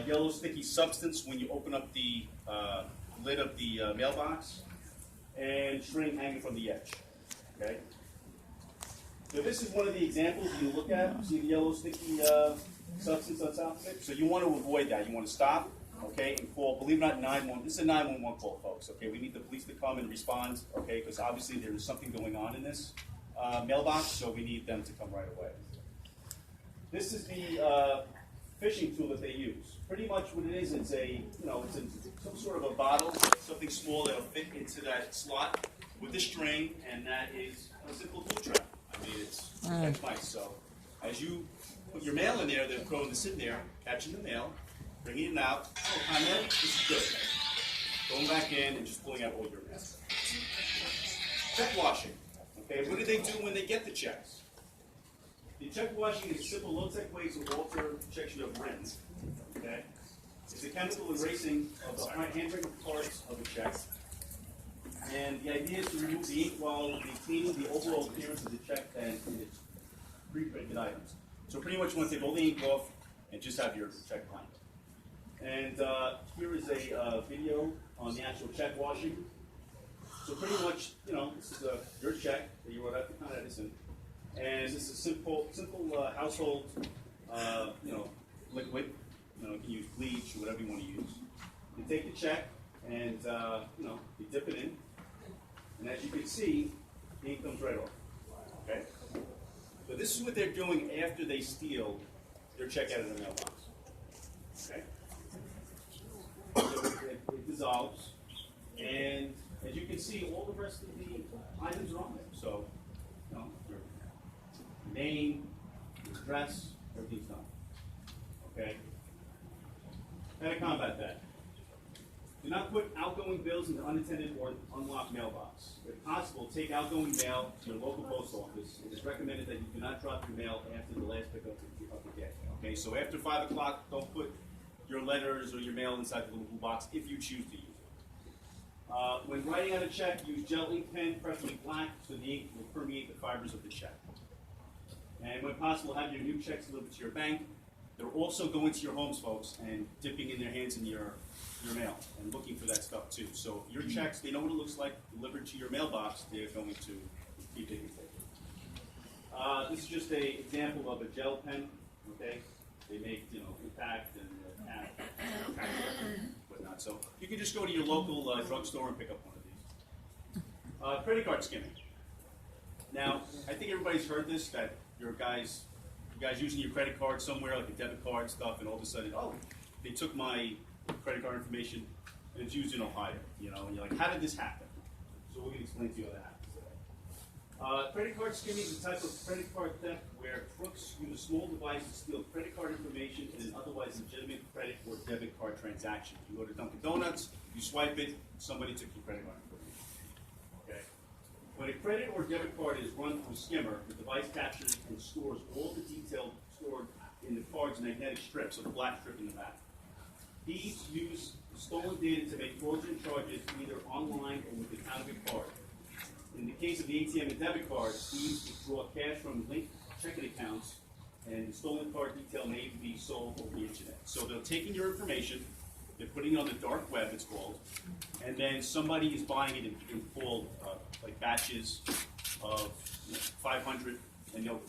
yellow sticky substance when you open up the lid of the mailbox, and string hanging from the edge. Okay. So this is one of the examples you look at. See the yellow sticky substance on top of it? So you want to avoid that. You want to stop, okay, and call, believe it or not, 911. This is a 911 call, folks, okay? We need the police to come and respond, okay, because obviously there is something going on in this mailbox, so we need them to come right away. This is the fishing tool that they use. Pretty much what it is, it's a, it's some sort of a bottle, something small that'll fit into that slot with a string, and that is a simple tool trap. I mean, it's catch mice. So as you put your mail in there, they're prone to sit there, catching the mail, bringing it out. Oh, hi, man, this is good. Going back in and just pulling out all your mail. Check washing. Okay, what do they do when they get the checks? The check washing is simple, low-tech ways to alter checks you have written. Okay, it's a chemical erasing of the handwritten parts of the check. And the idea is to remove the ink while maintaining the overall appearance of the check and its pre-printed items. So pretty much you want to take all the ink off and just have your check blank. And here is a video on the actual check washing. So pretty much, this is your check that you wrote out to Con Edison. And this is simple household, liquid. You can use bleach or whatever you want to use. You take the check and, you dip it in. And as you can see, the ink comes right off. Okay? So this is what they're doing after they steal their check out of the mailbox. Okay? So it dissolves. And as you can see, all the rest of the items are on there. So, your name, your address, everything's done. Okay? How to combat that? Do not put outgoing bills into unattended or unlocked mailbox. If possible, take outgoing mail to your local post office. It is recommended that you do not drop your mail after the last pickup of the day. Okay, so after 5 o'clock, don't put your letters or your mail inside the little blue box if you choose to use it. When writing out a check, use gel ink pen, preferably black, so the ink will permeate the fibers of the check. And when possible, have your new checks delivered to your bank. They're also going to your homes, folks, and dipping in their hands in your mail and looking for that stuff too. So your checks, they know what it looks like delivered to your mailbox. They're going to keep digging for it. This is just an example of a gel pen. Okay, they make impact and whatnot. So you can just go to your local drugstore and pick up one of these. Credit card skimming. Now, I think everybody's heard this, that you guys using your credit card somewhere, like a debit card stuff, and all of a sudden, oh, they took my credit card information and it's used in Ohio, and you're like, how did this happen? So we're going to explain to you how that happens today. Credit card skimming is a type of credit card theft where crooks use a small device to steal credit card information in an otherwise legitimate credit or debit card transaction. You go to Dunkin' Donuts, you swipe it, somebody took your credit card information. Okay. When a credit or debit card is run through a skimmer, the device captures and stores all the detail stored in the card's magnetic strip, so the black strip in the back. Thieves use stolen data to make fraudulent charges either online or with a counterfeit card. In the case of the ATM and debit card, thieves withdraw cash from linked checking accounts, and the stolen card detail may be sold over the internet. So they're taking your information, they're putting it on the dark web, it's called, and then somebody is buying it in full, like batches of 500, and they'll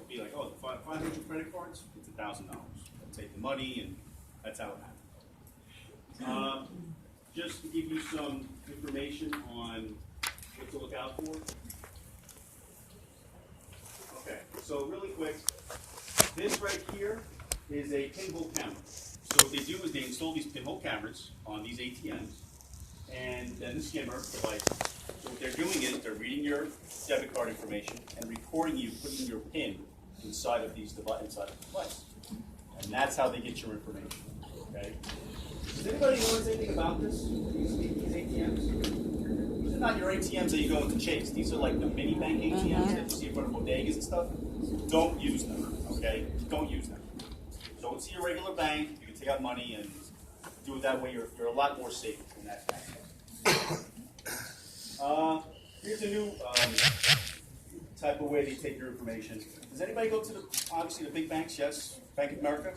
be like, oh, 500 credit cards, it's $1,000. They'll take the money, and that's how it happens. Just to give you some information on what to look out for. Okay, so really quick, this right here is a pinhole camera. So what they do is they install these pinhole cameras on these ATMs, and then the skimmer device. So what they're doing is they're reading your debit card information and recording you putting your PIN inside of the device. And that's how they get your information. Okay? Does anybody know anything about this? These ATMs? These are not your ATMs that you go into Chase. These are like the mini bank ATMs that you see in front of bodegas and stuff. Don't use them, okay? Don't use them. Don't see a regular bank. You can take out money and do it that way. You're a lot more safe in that fashion. Here's a new type of way they take your information. Does anybody go to obviously the big banks? Yes, Bank of America.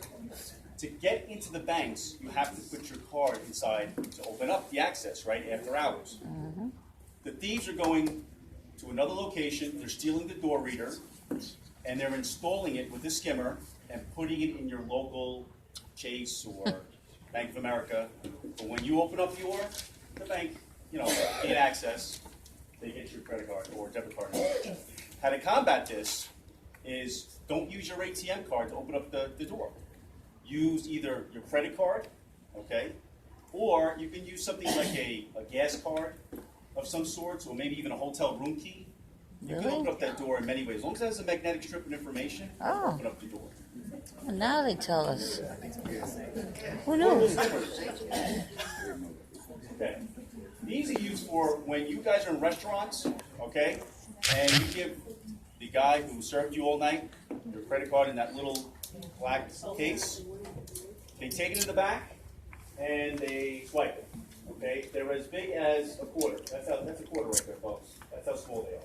To get into the banks, you have to put your card inside to open up the access, right, after hours. The thieves are going to another location, they're stealing the door reader, and they're installing it with the skimmer and putting it in your local Chase or Bank of America. But when you open up the bank, get access, they get your credit card or debit card. How to combat this is don't use your ATM card to open up the door. Use either your credit card, okay, or you can use something like a gas card of some sort, or maybe even a hotel room key. You can open up that door in many ways. As long as it has a magnetic strip of information, open up the door. Well, now they tell us. Who knows? Okay. These are used for when you guys are in restaurants, okay, and you give the guy who served you all night your credit card in that little black case. They take it in the back and they swipe it. Okay, they're as big as a quarter. That's a quarter right there, folks. That's how small they are.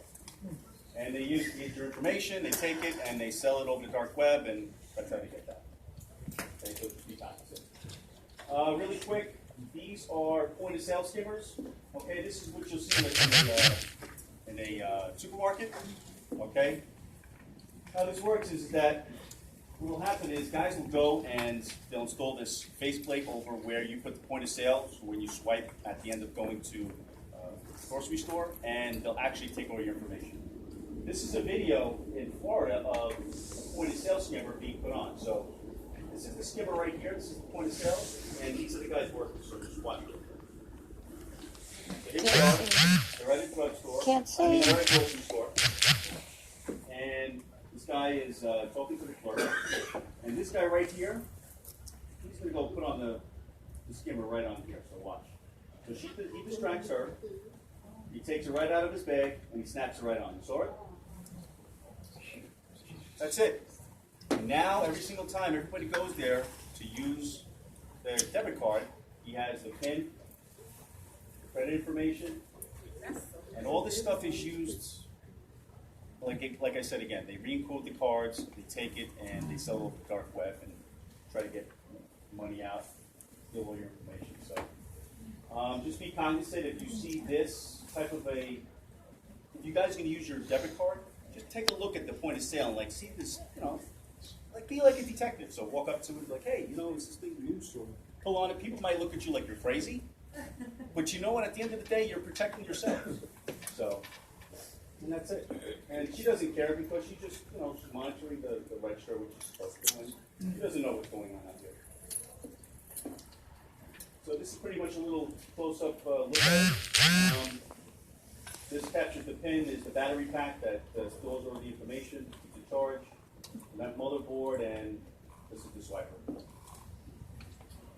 And they get your information, they take it, and they sell it over the dark web, and that's how they get that. Okay, so be cognizant. Really quick, these are point-of-sale skimmers. Okay, this is what you'll see in a supermarket. Okay, how this works is that what will happen is guys will go and they'll install this faceplate over where you put the point of sale, so when you swipe at the end of going to the grocery store, and they'll actually take all your information. This is a video in Florida of a point of sale skimmer being put on. So this is the skimmer right here, this is the point of sale, and these are the guys working, so just watch it. So here we are, they're at a drugstore, they're at a grocery store, and this guy is talking to the clerk, and this guy right here, he's going to go put on the skimmer right on here, so watch. So he distracts her, he takes it right out of his bag, and he snaps it right on. You saw it? That's it. And now, every single time everybody goes there to use their debit card, he has the PIN, the credit information, and all this stuff is used. Like I said again, they re-encode the cards, they take it, and they sell it over the dark web and try to get money out, steal all your information. So just be cognizant if you see this type of if you guys are going to use your debit card, just take a look at the point of sale and see this, be like a detective. So walk up to it like, hey, is this thing used? Or pull on it. People might look at you like you're crazy, but you know what? At the end of the day, you're protecting yourself. So. And that's it. And she doesn't care because she's just, she's monitoring the register, which is supposed to do. She doesn't know what's going on out there. So this is pretty much a little close-up look at it. This captures the pin is the battery pack that stores all the information, keeps it charged, that motherboard, and this is the swiper.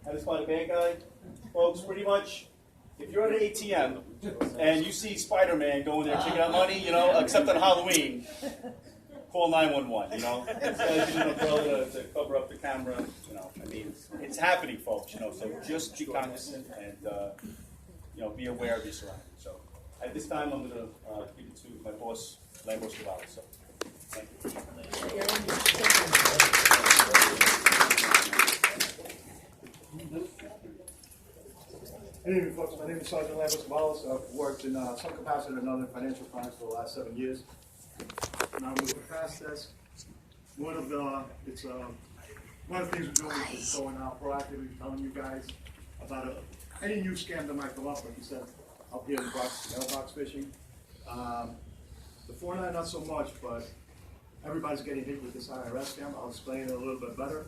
How to spot a bad guy? Folks, pretty much, if you're at an ATM and you see Spider-Man going there taking out money, except on Halloween, call 911, It's an umbrella to cover up the camera, it's happening, folks, so just be cognizant and, be aware of your surroundings. So at this time, I'm going to give it to my boss, Lambros Cavalli. So thank you. Good evening, folks. My name is Sergeant Lambros Cavalli. I've worked in some capacity or another in financial crimes for the last 7 years. Now I'm moving past this. One of the things we're doing is going out proactively telling you guys about any new scam that might come up, like you said, up here in the mailbox phishing. The 4.9 not so much, but everybody's getting hit with this IRS scam. I'll explain it a little bit better.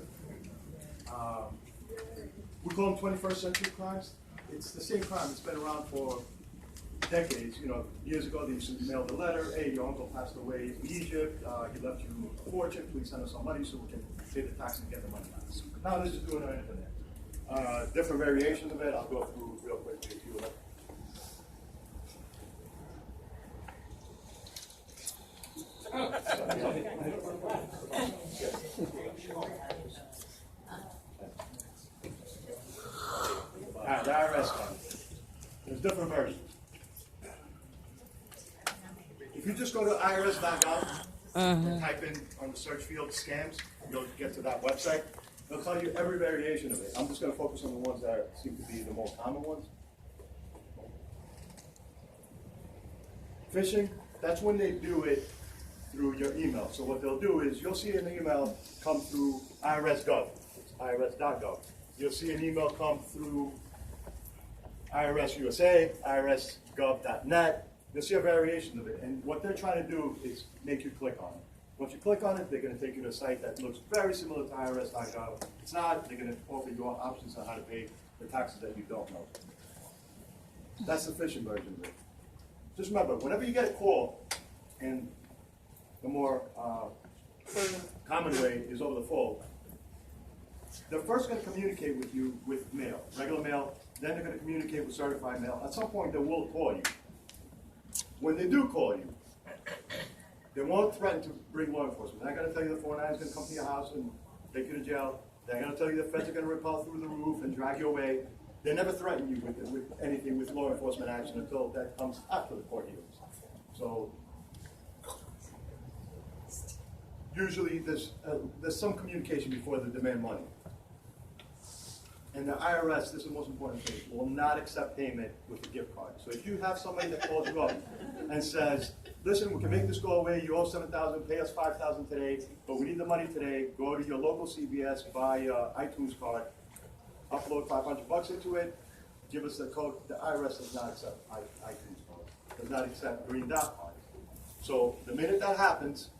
We call them 21st century crimes. It's the same crime. It's been around for decades. Years ago they used to mail the letter, hey, your uncle passed away in Egypt, he left you a fortune, please send us some money so we can pay the tax and get the money out. Now they're just doing it on the internet. Different variations of it, I'll go through real quick if you like. The IRS one. There's different versions. If you just go to irs.gov and type in on the search field scams, you'll get to that website. It'll tell you every variation of it. I'm just going to focus on the ones that seem to be the most common ones. Phishing, that's when they do it through your email. So what they'll do is you'll see an email come through irs.gov, it's irs.gov. You'll see an email come through IRS USA, irsgov.net. You'll see a variation of it. And what they're trying to do is make you click on it. Once you click on it, they're going to take you to a site that looks very similar to irs.gov. If it's not, they're going to offer you options on how to pay the taxes that you don't know. That's the phishing version of it. Just remember, whenever you get a call, and the more common way is over the phone, they're first going to communicate with you with mail, regular mail, then they're going to communicate with certified mail. At some point, they will call you. When they do call you, they won't threaten to bring law enforcement. They're not going to tell you the 409 is going to come to your house and take you to jail. They're going to tell you the feds are going to rappel through the roof and drag you away. They never threaten you with anything with law enforcement action until that comes after the court hearings. So usually there's some communication before they demand money. And the IRS, this is the most important thing, will not accept payment with a gift card. So if you have somebody that calls you up and says, listen, we can make this go away, you owe $7,000, pay us $5,000 today, but we need the money today, go to your local CVS, buy an iTunes card, upload $500 into it, give us the code. The IRS does not accept iTunes card, does not accept green dot cards. So the minute that happens,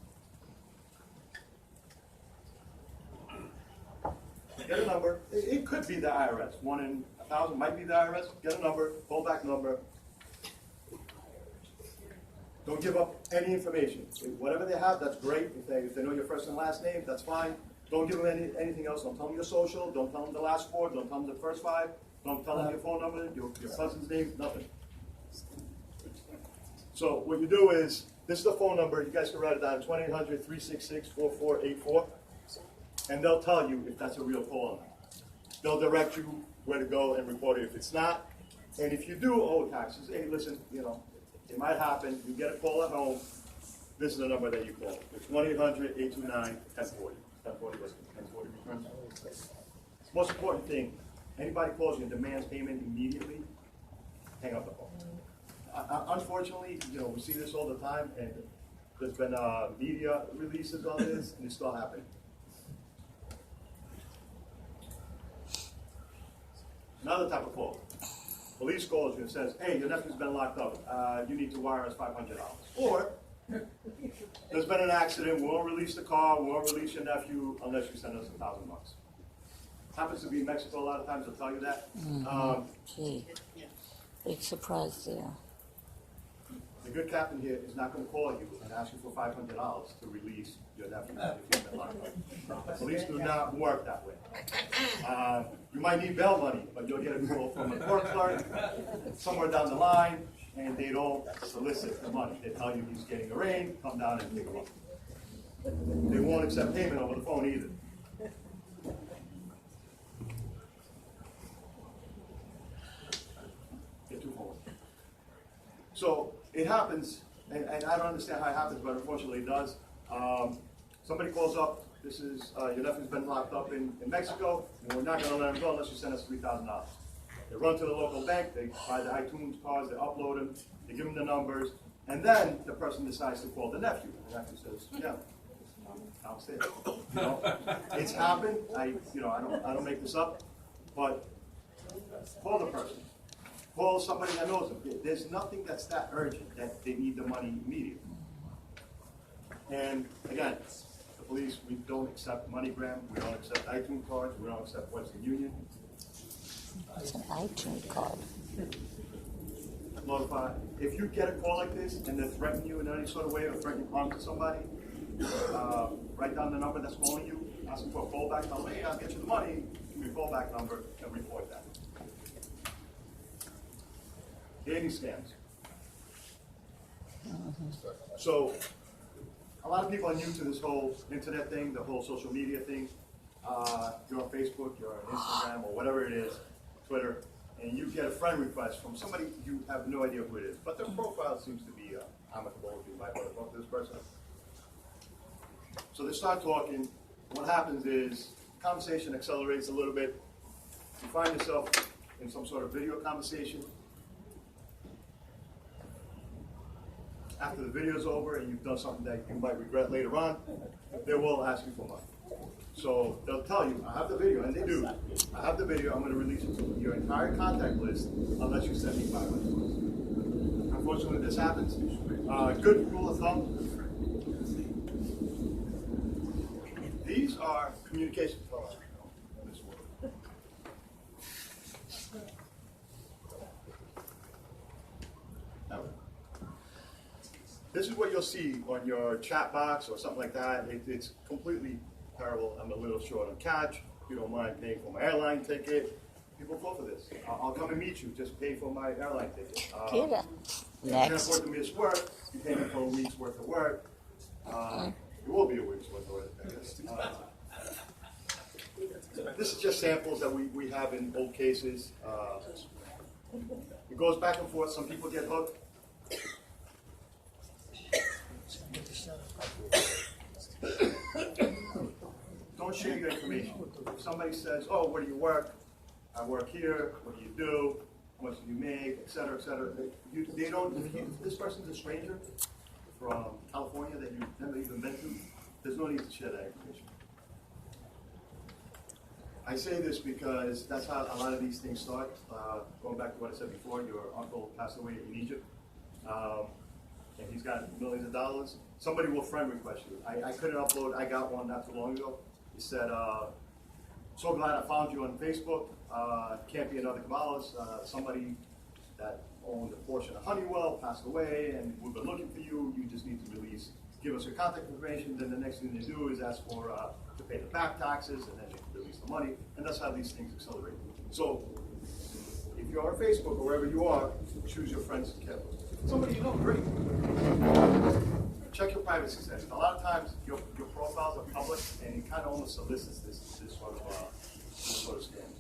get a number. It could be the IRS. 1 in 1,000 might be the IRS. Get a number, callback number. Don't give up any information. Whatever they have, that's great. If they know your first and last name, that's fine. Don't give them anything else. Don't tell them your social. Don't tell them the last 4. Don't tell them the first 5. Don't tell them your phone number, your cousin's name, nothing. So what you do is, this is the phone number. You guys can write it down, 1-800-366-4484. And they'll tell you if that's a real call or not. They'll direct you where to go and report it if it's not. And if you do owe taxes, hey, listen, it might happen. You get a call at home. This is the number that you call. It's 1-800-829-1040. 1040 returns. Most important thing, anybody calls you and demands payment immediately, hang up the phone. Unfortunately, we see this all the time, and there's been media releases on this, and it's still happening. Another type of call. Police calls you and says, hey, your nephew's been locked up. You need to wire us $500. Or, there's been an accident. We won't release the car. We won't release your nephew unless you send us $1,000. Happens to be in Mexico a lot of times. They'll tell you that. Gee, big surprise there. The good captain here is not going to call you and ask you for $500 to release your nephew if you've been locked up. Police do not work that way. You might need bail money, but you'll get a call from a court clerk somewhere down the line, and they don't solicit the money. They tell you he's getting arraigned, come down and pick him up. They won't accept payment over the phone either. Get too forward. So it happens, and I don't understand how it happens, but unfortunately it does. Somebody calls up, this is, your nephew's been locked up in Mexico, and we're not going to let him go unless you send us $3,000. They run to the local bank, they buy the iTunes cards, they upload them, they give them the numbers, and then the person decides to call the nephew. The nephew says, yeah, downstairs. It's happened. I don't make this up, but call the person. Call somebody that knows them. There's nothing that's that urgent that they need the money immediately. And again, the police, we don't accept MoneyGram, we don't accept iTunes cards, we don't accept Western Union. It's an iTunes card. Notify. If you get a call like this and they threaten you in any sort of way or threaten harm to somebody, write down the number that's calling you, ask them for a callback number. Hey, I'll get you the money. Give me a callback number and report that. Dating scams. So, a lot of people are new to this whole internet thing, the whole social media thing. You're on Facebook, you're on Instagram, or whatever it is, Twitter, and you get a friend request from somebody you have no idea who it is, but their profile seems to be amicable if you might want to talk to this person. So they start talking. What happens is conversation accelerates a little bit. You find yourself in some sort of video conversation. After the video is over and you've done something that you might regret later on, they will ask you for money. So they'll tell you, I have the video, and they do. I have the video, I'm going to release it to your entire contact list unless you send me $500. Unfortunately, this happens. Good rule of thumb. These are communication tools. This is what you'll see on your chat box or something like that. It's completely terrible. I'm a little short on cash. If you don't mind paying for my airline ticket, people fall for this. I'll come and meet you. Just pay for my airline ticket. Kira. If you can't afford to miss work, you pay me for a week's worth of work. It will be a week's worth of work, I guess. This is just samples that we have in old cases. It goes back and forth. Some people get hooked. Don't share your information. If somebody says, oh, where do you work? I work here. What do you do? How much do you make? Et cetera, et cetera. They don't, if this person's a stranger from California that you've never even been to, there's no need to share that information. I say this because that's how a lot of these things start. Going back to what I said before, your uncle passed away in Egypt, and he's got millions of dollars. Somebody will friend request you. I couldn't upload, I got one not too long ago. He said, so glad I found you on Facebook. Can't be another Kamala's. Somebody that owned a portion of Honeywell passed away, and we've been looking for you. You just need to give us your contact information. Then the next thing they do is ask for to pay the back taxes, and then you can release the money. And that's how these things accelerate. So if you're on Facebook or wherever you are, choose your friends carefully. Somebody you know, great. Check your privacy settings. A lot of times your profiles are public, and it kind of almost solicits this sort of scam.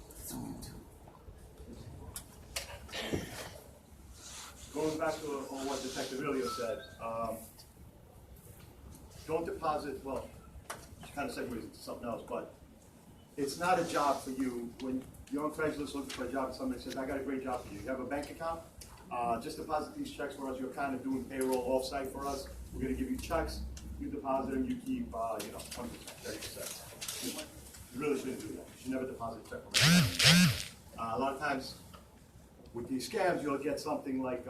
Going back to what Detective earlier said, don't deposit. Well, she kind of segues into something else, but it's not a job for you when you're on Craigslist looking for a job and somebody says, "I got a great job for you. You have a bank account? Just deposit these checks for us. You're kind of doing payroll offsite for us. We're going to give you checks. You deposit them. You keep, 20%, 30%. You really shouldn't do that. You should never deposit a check from anyone. A lot of times, with these scams, you'll get something like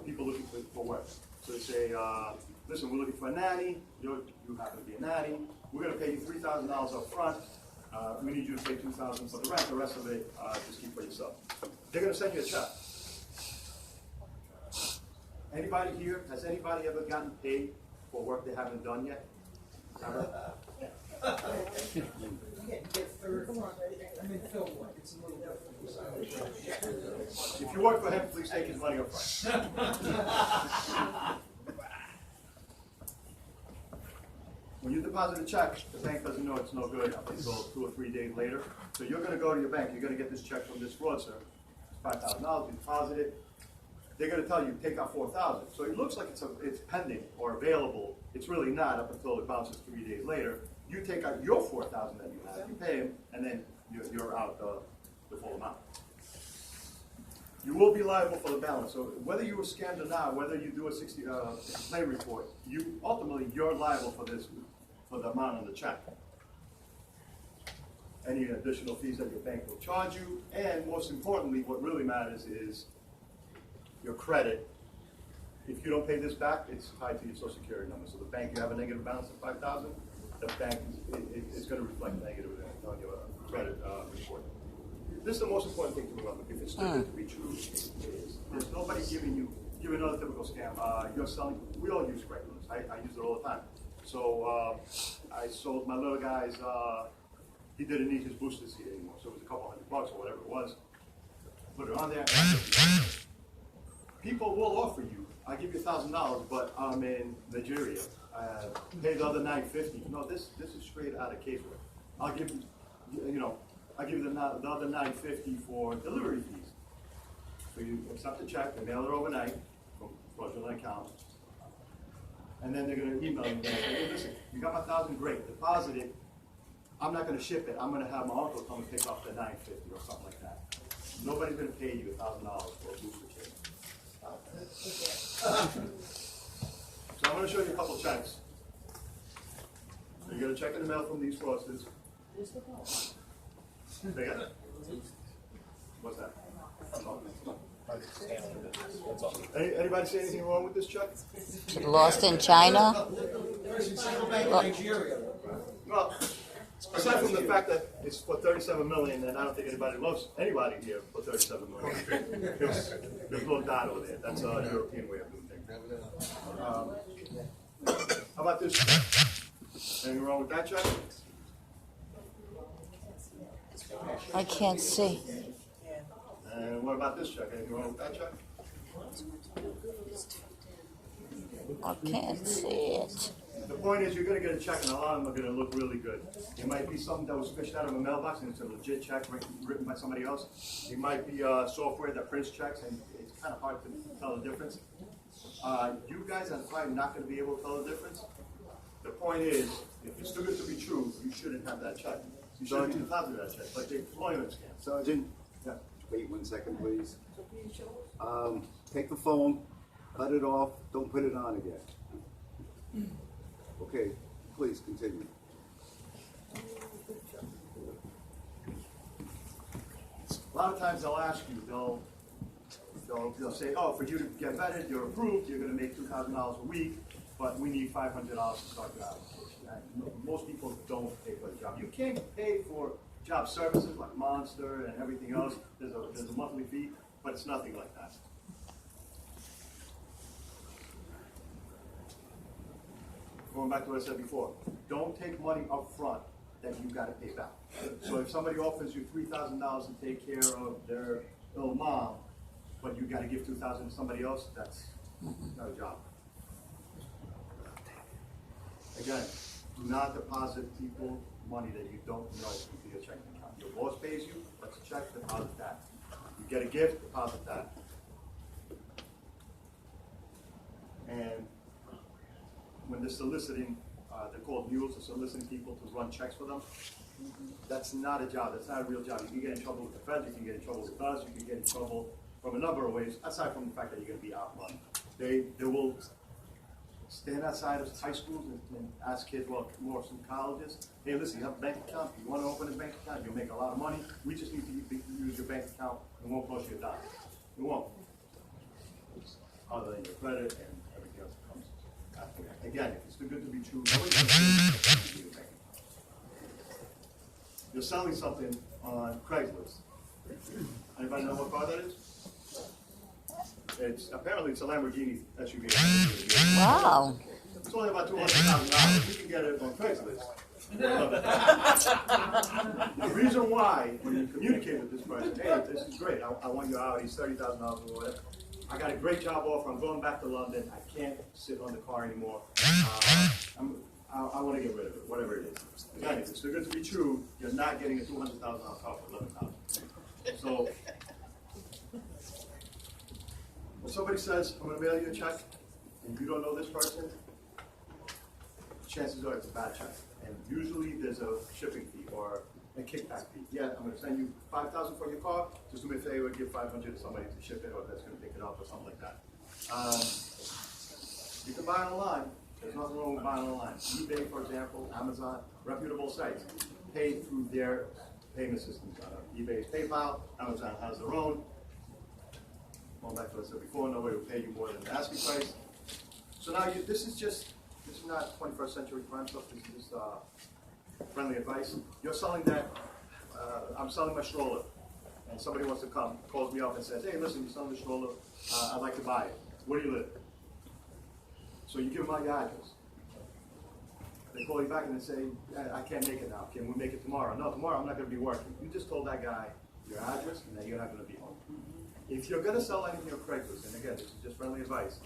people looking for work. So they say, listen, we're looking for a nanny. You happen to be a nanny. We're going to pay you $3,000 up front. We need you to pay $2,000 for the rent. The rest of it, just keep for yourself. They're going to send you a check. Anybody here, has anybody ever gotten paid for work they haven't done yet? Ever? If you work for him, please take his money up front. When you deposit a check, the bank doesn't know it's no good up until 2 or 3 days later. So you're going to go to your bank. You're going to get this check from this fraudster. It's $5,000. You deposit it. They're going to tell you take out $4,000. So it looks like it's pending or available. It's really not up until it bounces 3 days later. You take out your $4,000 that you have. You pay him, and then you're out the full amount. You will be liable for the balance. So whether you were scammed or not, whether you do a complaint report, you're liable for this, for the amount on the check. Any additional fees that your bank will charge you, and most importantly, what really matters is your credit. If you don't pay this back, it's tied to your Social Security number. So the bank, you have a negative balance of $5,000, the bank is going to reflect negative on your credit report. This is the most important thing to remember. If it's too good to be true, it is. There's nobody giving you another typical scam. You're selling. We all use Craigslist. I use it all the time. So I sold my little guy's. He didn't need his booster seat anymore, so it was a couple $100 or whatever it was. Put it on there. People will offer you. I give you $1,000, but I'm in Nigeria. Pay the other $950. No, this is straight out of casework. I'll give you, I give you the other $950 for delivery fees. So you accept the check, they mail it overnight from fraudulent account. And then they're gonna email you and say, hey, listen, you got my $1,000, great, deposit it. I'm not gonna ship it, I'm gonna have my uncle come and pick up the $950 or something like that. Nobody's gonna pay you $1,000 for a booster kit. So I'm gonna show you a couple checks. So you get a check in the mail from these fraudsters. Say again? What's that? Anybody say anything wrong with this check? Lost in China? Well, aside from the fact that it's for $37 million, and I don't think anybody loves anybody here for $37 million. There's no dot over there. That's a European way of doing things. How about this check? Anything wrong with that check? I can't see. And what about this check? Anything wrong with that check? I can't see it. The point is, you're going to get a check, and a lot of them are going to look really good. It might be something that was fished out of a mailbox, and it's a legit check written by somebody else. It might be software that prints checks, and it's kind of hard to tell the difference. You guys are probably not going to be able to tell the difference. The point is, if it's too good to be true, you shouldn't have that check. You shouldn't be deposited that check, like the employment scam. Sergeant, Yeah. wait 1 second, please. Take the phone, cut it off, don't put it on again. Okay, please continue. A lot of times they'll ask you, they'll say, oh, for you to get vetted, you're approved, you're going to make $2,000 a week, but we need $500 to start your application. Most people don't pay for the job. You can't pay for job services like Monster and everything else. There's a monthly fee, but it's nothing like that. Going back to what I said before, don't take money up front that you've got to pay back. So if somebody offers you $3,000 to take care of their little mom, but you got to give $2,000 to somebody else, that's not a job. Again, do not deposit people money that you don't know into your checking account. Your boss pays you, that's a check, deposit that. You get a gift, deposit that. And when they're soliciting, they're called mules, they're soliciting people to run checks for them. That's not a job, that's not a real job. You can get in trouble with the feds, you can get in trouble with us, you can get in trouble from a number of ways, aside from the fact that you're going to be outrun. They will stand outside of high schools and ask kids, well, more some colleges, hey, listen, you have a bank account, you want to open a bank account, you'll make a lot of money, we just need to use your bank account, and won't cost you a dime. It won't. Other than your credit and everything else that comes after that. Again, if it's too good to be true, nobody's going to give you a bank account. You're selling something on Craigslist. Anybody know what car that is? Apparently it's a Lamborghini SUV. Wow. It's only about $200,000. You can get it on Craigslist. The reason why, when you communicate with this person, hey, this is great, I want your Audi, it's $30,000 or whatever. I got a great job offer, I'm going back to London, I can't sit on the car anymore. I want to get rid of it, whatever it is. Again, if it's too good to be true, you're not getting a $200,000 car for $11,000. So, when somebody says, I'm going to mail you a check, and you don't know this person, chances are it's a bad check. And usually there's a shipping fee or a kickback fee. Yeah, I'm going to send you $5,000 for your car, just do me a favor, give $500 to somebody to ship it, or that's going to pick it up, or something like that. You can buy online. There's nothing wrong with buying online. eBay, for example, Amazon, reputable sites, pay through their payment systems. eBay's PayPal, Amazon has their own. Going back to what I said before, nobody will pay you more than the asking price. So now this is not 21st century crime stuff, this is friendly advice. You're selling that, I'm selling my stroller, and somebody wants to come, calls me up and says, hey, listen, you're selling the stroller, I'd like to buy it. Where do you live? So you give them your address. They call you back and they say, I can't make it now, can we make it tomorrow? No, tomorrow I'm not going to be working. You just told that guy your address and that you're not going to be home. If you're going to sell anything on Craigslist, and again, this is just friendly advice,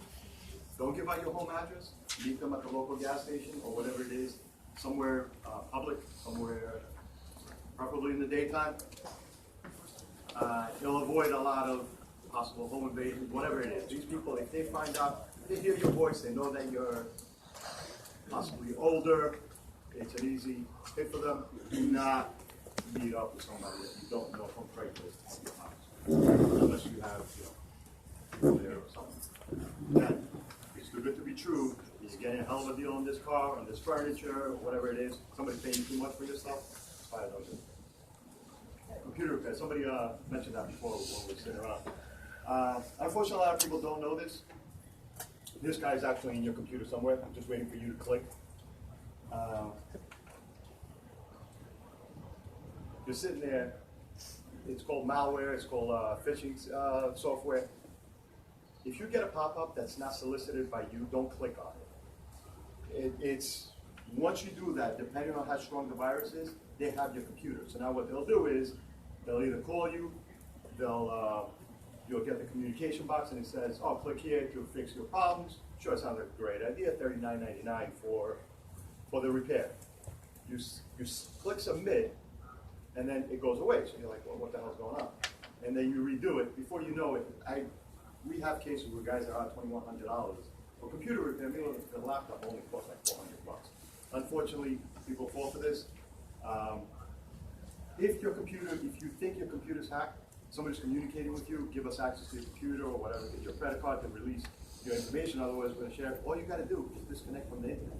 don't give out your home address. Meet them at the local gas station or whatever it is, somewhere public, somewhere preferably in the daytime. You'll avoid a lot of possible home invasions, whatever it is. These people, if they find out They hear your voice, they know that you're possibly older, it's an easy hit for them. Do not meet up with somebody that you don't know from Craigslist on your house, unless you have, there or something. That is too good to be true. He's getting a hell of a deal on this car, on this furniture, or whatever it is. Somebody paying too much for your stuff. It's fine, don't do it. Computer repair. Somebody mentioned that before when we were sitting around. Unfortunately, a lot of people don't know this. This guy is actually in your computer somewhere. I'm just waiting for you to click. You're sitting there. It's called malware. It's called phishing software. If you get a pop-up that's not solicited by you, don't click on it. It's once you do that, depending on how strong the virus is, they have your computer. So now what they'll do is they'll either call you, you'll get the communication box and it says, "Oh, click here to fix your problems." Sure, it sounds like a great idea. $39.99 for the repair. You click submit, and then it goes away. So you're like, "Well, what the hell's going on?" And then you redo it. Before you know it, we have cases where guys are out $2,100 for computer repair. The laptop only costs like $400. Unfortunately, people fall for this. If you think your computer's hacked, somebody's communicating with you, give us access to your computer or whatever, get your credit card to release your information, otherwise we're going to share it. All you got to do is disconnect from the internet.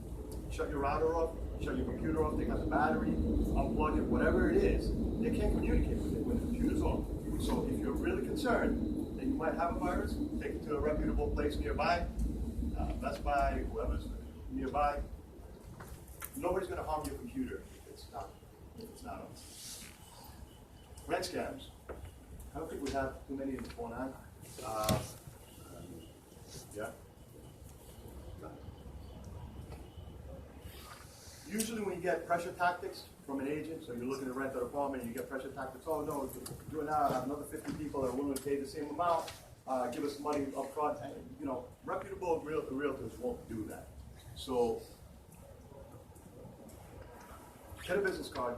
Shut your router off, shut your computer off, take out the battery, unplug it, whatever it is. They can't communicate with it when the computer's off. So if you're really concerned that you might have a virus, take it to a reputable place nearby, Best Buy, whoever's nearby. Nobody's going to harm your computer if it's not on. Rent scams. I don't think we have too many of them going on. Yeah. Usually when you get pressure tactics from an agent, so you're looking to rent an apartment and you get pressure tactics, "Oh no, do it now, I have another 50 people that are willing to pay the same amount, give us money up front." And, reputable realtors won't do that. So get a business card.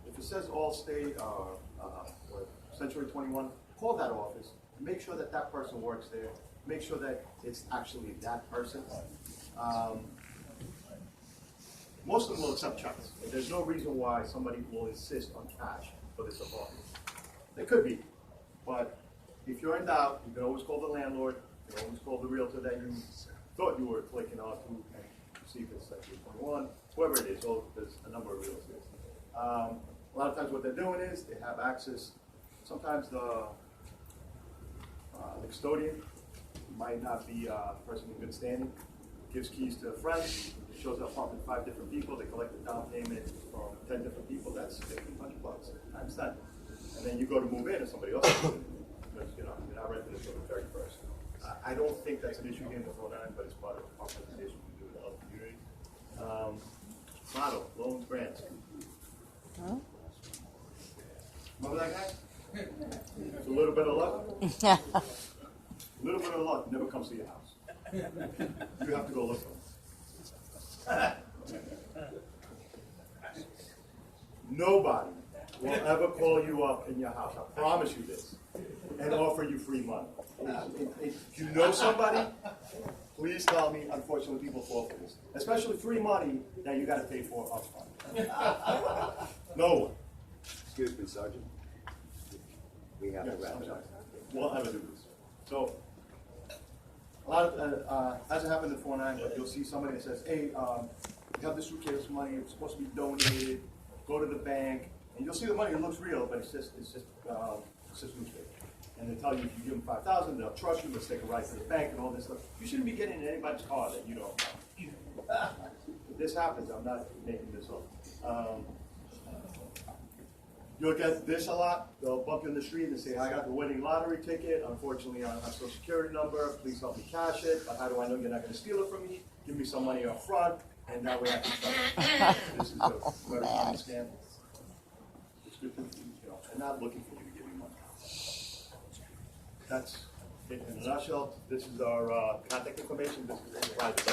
If it says Allstate or Century 21, call that office. Make sure that that person works there. Make sure that it's actually that person. Most of them will accept checks. There's no reason why somebody will insist on cash for this apartment. They could be, but if you're in doubt, you can always call the landlord. You can always call the realtor that you thought you were clicking on to and see if it's Century 21, whoever it is. So there's a number of realtors. A lot of times what they're doing is they have access. Sometimes the custodian might not be a person in good standing, gives keys to a friend, shows the apartment to 5 different people, they collect the down payment from 10 different people, that's $1,500 times 10. And then you go to move in and somebody else is moving in, because you're not renting this on the 31st. I don't think that's an issue here in the Rhode Island, but it's part of our presentation we do with other communities. Motto, loans, grants. Huh? Remember that guy? It's a little bit of luck. A little bit of luck never comes to your house. You have to go look for it. Nobody will ever call you up in your house, I promise you this, and offer you free money. If you know somebody, please tell me. Unfortunately, people fall for this, especially free money that you got to pay for upfront. No one. Excuse me, Sergeant. We have to wrap it up. We'll have to do this. So, a lot of, hasn't happened in 4-9, but you'll see somebody that says, "Hey, you have this suitcase money, it's supposed to be donated, go to the bank," and you'll see the money, it looks real, but it's just newspaper. And they tell you if you give them $5,000, they'll trust you, they'll take a ride to the bank and all this stuff. You shouldn't be getting in anybody's car that you don't know. If this happens, I'm not making this up. You'll get this a lot. They'll bump you in the street and say, "I got the winning lottery ticket. Unfortunately, I don't have a social security number. Please help me cash it. But how do I know you're not going to steal it from me? Give me some money up front, and that way I can trust you." This is a very common scam. It's good to, they're not looking for you to give you money. That's it in a nutshell. This is our contact information. This is a private.